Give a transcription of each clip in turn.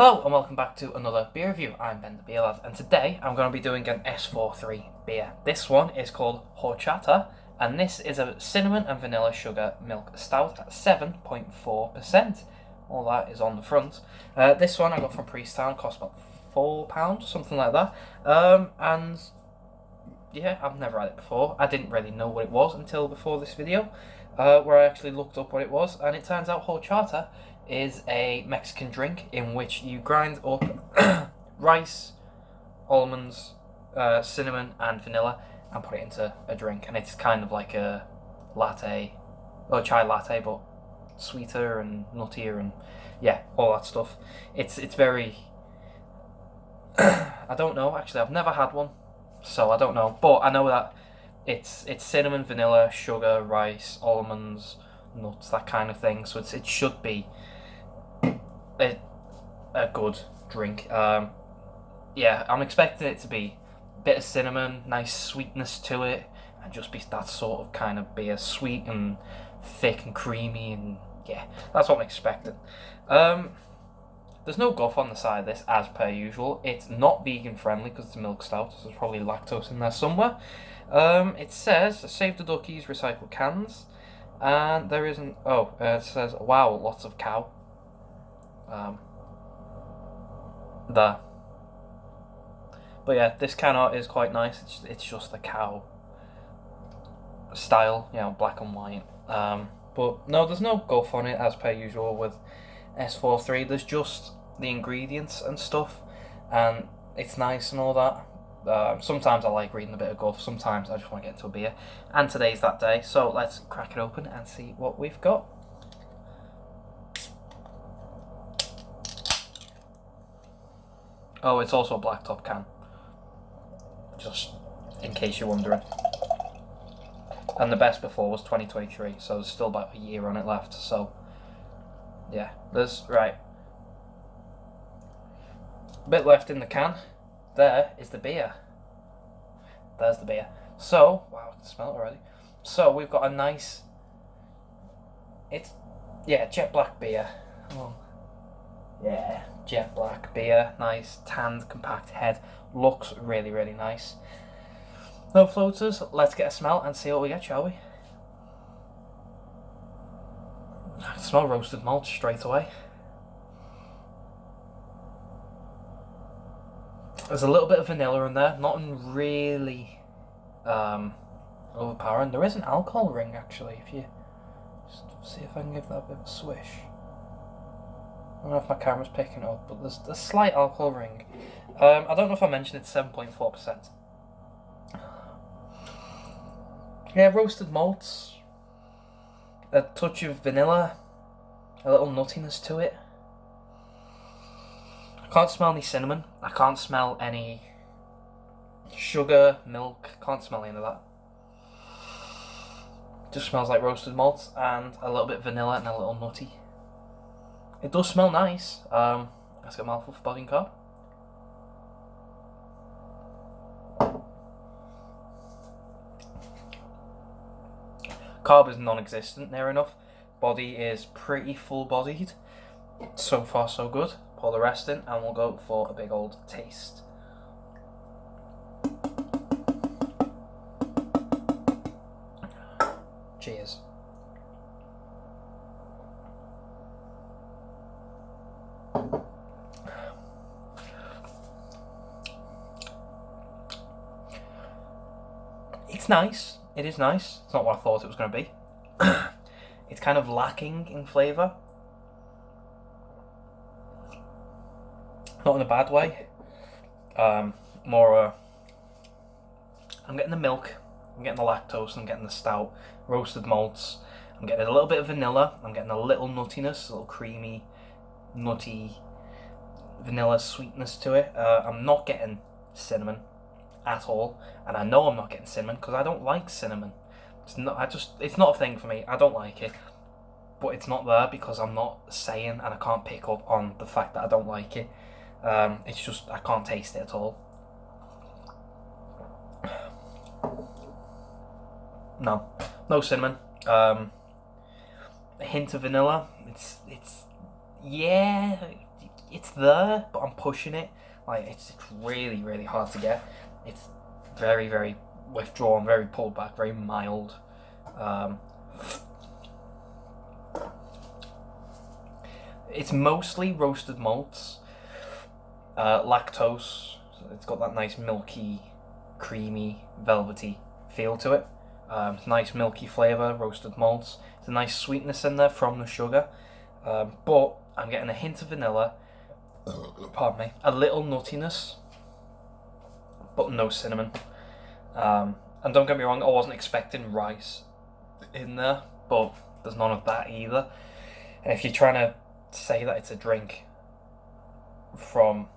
Hello and welcome back to another beer review. I'm Ben the Beer Lad, and today I'm going to be doing an S43 beer. This one is called Horchata, and this is a cinnamon and vanilla sugar milk stout at 7.4%. All that is on the front. This one I got from Priesttown, cost about £4, something like that. And yeah, I've never had it before. I didn't really know what it was until before this video, where I actually looked up what it was, and it turns out horchata is a Mexican drink in which you grind up rice, almonds, cinnamon, and vanilla, and put it into a drink, and it's kind of like a latte, or chai latte, but sweeter and nuttier, and yeah, all that stuff. It's very. I don't know actually. I've never had one, so I don't know. But I know that it's cinnamon, vanilla, sugar, rice, almonds, nuts, that kind of thing. So it should be a good drink. Yeah, I'm expecting it to be a bit of cinnamon, nice sweetness to it, and just be that sort of kind of beer, sweet and thick and creamy, and yeah, that's what I'm expecting. There's no guff on the side of this, as per usual. It's not vegan friendly because it's a milk stout, so there's probably lactose in there somewhere. It says save the duckies, recycle cans, and there isn't. Oh, it says wow, lots of cow. There. But yeah, this can art is quite nice. It's just the cow style, you know, black and white. But no, there's no guff on it as per usual with S43. There's just the ingredients and stuff, and it's nice and all that. Sometimes I like reading a bit of guff, sometimes I just want to get into a beer, and today's that day, so let's crack it open and see what we've got. Oh, it's also a black top can, just in case you're wondering. And the best before was 2023, so there's still about a year on it left, so yeah, there's, right, a bit left in the can. There is the beer. There's the beer. So, wow, I can smell it already. So, we've got a nice, jet black beer. Oh. Yeah, jet black beer, nice tanned, compact head, looks really, really nice. No floaters, let's get a smell and see what we get, shall we? I can smell roasted malt straight away. There's a little bit of vanilla in there, nothing really overpowering. There is an alcohol ring actually, if you just see if I can give that a bit of a swish. I don't know if my camera's picking up, but there's a slight alcohol ring. I don't know if I mentioned it's 7.4%. Yeah, roasted malts, a touch of vanilla, a little nuttiness to it. I can't smell any cinnamon. I can't smell any sugar, milk. Can't smell any of that. Just smells like roasted malts and a little bit of vanilla and a little nutty. It does smell nice. Let's get a mouthful for bogging carb. Carb is non-existent, near enough. Body is pretty full-bodied. So far, so good. Pour the rest in, and we'll go for a big old taste. Cheers. It's nice. It is nice. It's not what I thought it was going to be. It's kind of lacking in flavour. Not in a bad way. More. I'm getting the milk. I'm getting the lactose. I'm getting the stout, roasted malts. I'm getting a little bit of vanilla. I'm getting a little nuttiness, a little creamy, nutty vanilla sweetness to it. I'm not getting cinnamon at all, and I know I'm not getting cinnamon because I don't like cinnamon. It's not a thing for me. I don't like it, but it's not there because I'm not saying, and I can't pick up on the fact that I don't like it. It's just I can't taste it at all. No cinnamon. A hint of vanilla. It's yeah, it's there, but I'm pushing it. Like, it's really, really hard to get. It's very, very withdrawn, very pulled back, very mild. It's mostly roasted malts, lactose. It's got that nice milky, creamy, velvety feel to it. It's nice milky flavour, roasted malts. It's a nice sweetness in there from the sugar, but I'm getting a hint of vanilla. Pardon me. A little nuttiness, but no cinnamon. And don't get me wrong, I wasn't expecting rice in there, but there's none of that either. And if you're trying to say that it's a drink from,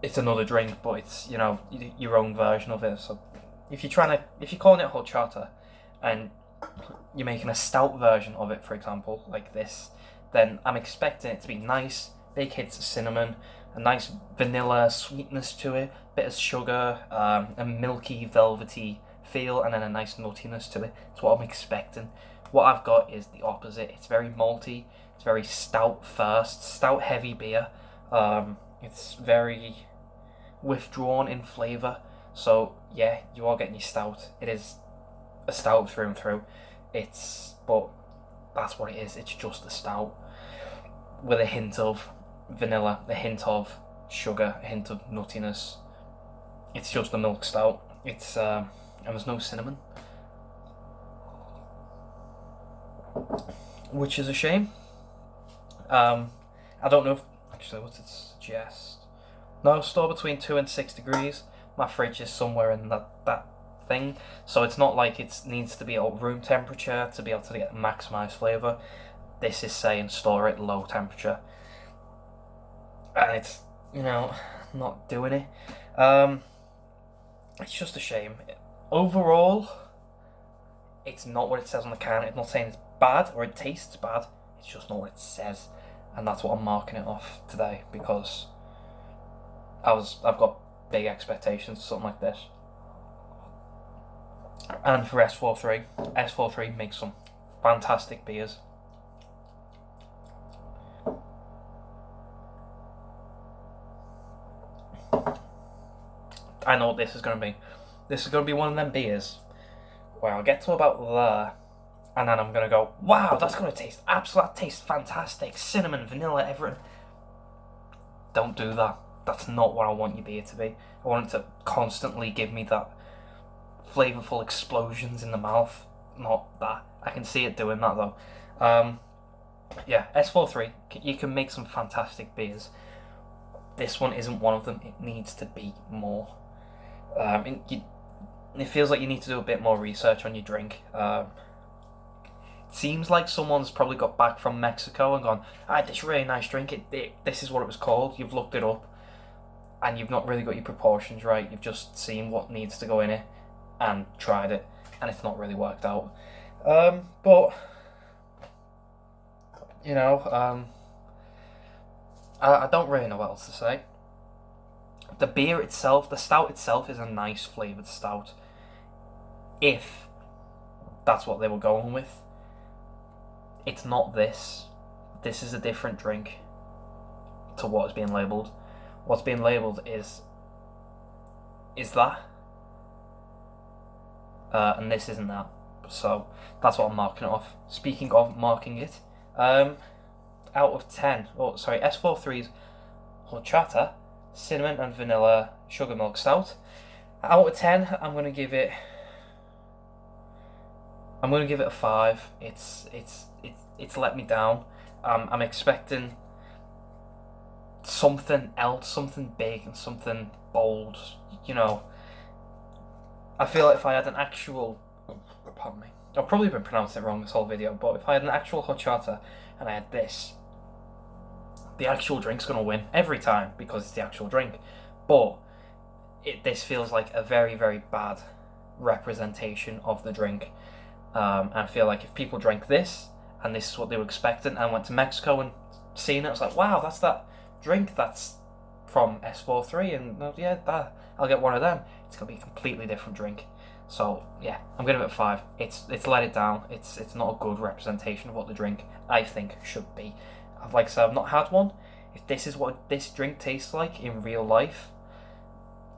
it's another drink, but it's, you know, your own version of it. So if you're calling it horchata and you're making a stout version of it, for example, like this, then I'm expecting it to be nice, big hits of cinnamon, a nice vanilla sweetness to it, bit of sugar, a milky, velvety feel, and then a nice nuttiness to it. That's what I'm expecting. What I've got is the opposite. It's very malty. It's very stout first, stout heavy beer. It's very withdrawn in flavour. So yeah, you are getting your stout. It is a stout through and through. But that's what it is. It's just a stout with a hint of vanilla, a hint of sugar, a hint of nuttiness. It's just a milk stout. And there's no cinnamon, which is a shame. I don't know if actually what it suggests. No, store between 2 and 6 degrees. My fridge is somewhere in that thing, so it's not like it needs to be at room temperature to be able to get maximised flavour. This is saying store at low temperature, and it's, you know, not doing it. It's just a shame. Overall, it's not what it says on the can. It's not saying it's bad or it tastes bad. It's just not what it says, and that's what I'm marking it off today, because I've got big expectations for something like this. And for S43 makes some fantastic beers. I know what this is going to be. This is going to be one of them beers where I'll get to about there, and then I'm going to go, wow, that's going to taste absolute, that tastes fantastic. Cinnamon, vanilla, everything. Don't do that. That's not what I want your beer to be. I want it to constantly give me that flavourful explosions in the mouth. Not that. I can see it doing that though. Yeah, S43, you can make some fantastic beers. This one isn't one of them. It needs to be more. It feels like you need to do a bit more research on your drink. It seems like someone's probably got back from Mexico and gone, I had this really nice drink, this is what it was called. You've looked it up, and you've not really got your proportions right. You've just seen what needs to go in it and tried it, and it's not really worked out. But you know, I don't really know what else to say. The beer itself, the stout itself, is a nice flavoured stout, if that's what they were going with. It's not this. This is a different drink to what is being labelled. What's being labelled is that, and this isn't that. So that's what I'm marking it off. Speaking of marking it, out of 10, S43's Horchata cinnamon and vanilla sugar milk stout. Out of 10, I'm gonna give it a 5. It's let me down. I'm expecting something else, something big and something bold. You know, I feel like if I had an actual, pardon me, I've probably been pronouncing it wrong this whole video, but if I had an actual horchata and I had this, the actual drink's gonna win every time because it's the actual drink. But this feels like a very, very bad representation of the drink. I feel like if people drank this and this is what they were expecting and went to Mexico and seen it, it's like, wow, that's that drink that's from S43, and yeah, I'll get one of them. It's gonna be a completely different drink. So yeah, I'm gonna give it a 5. It's let it down. It's not a good representation of what the drink, I think, should be. like I said, I've not had one. If this is what this drink tastes like in real life,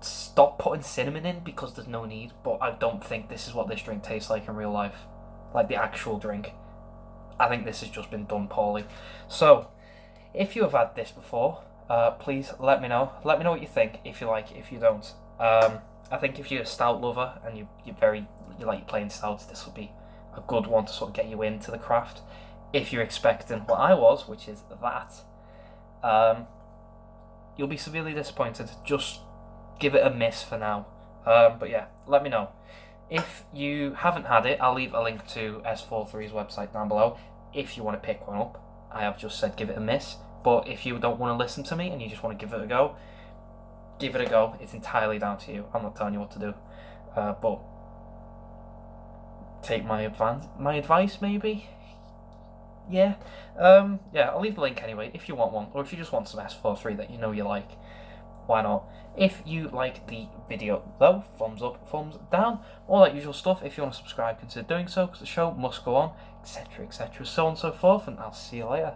stop putting cinnamon in because there's no need. But I don't think this is what this drink tastes like in real life, like the actual drink. I think this has just been done poorly. So, if you have had this before, please let me know. Let me know what you think. If you like, if you don't. I think if you're a stout lover and you like plain stouts, this will be a good one to sort of get you into the craft. If you're expecting what I was, which is that, you'll be severely disappointed. Just give it a miss for now. But yeah, let me know. If you haven't had it, I'll leave a link to S43's website down below if you want to pick one up. I have just said give it a miss. But if you don't want to listen to me and you just want to give it a go, give it a go. It's entirely down to you. I'm not telling you what to do. But take my advice, maybe? Yeah. Yeah, I'll leave the link anyway if you want one. Or if you just want some S43 that you know you like. Why not? If you like the video though, thumbs up, thumbs down, all that usual stuff. If you want to subscribe, consider doing so, because the show must go on, etc, etc, so on and so forth, and I'll see you later.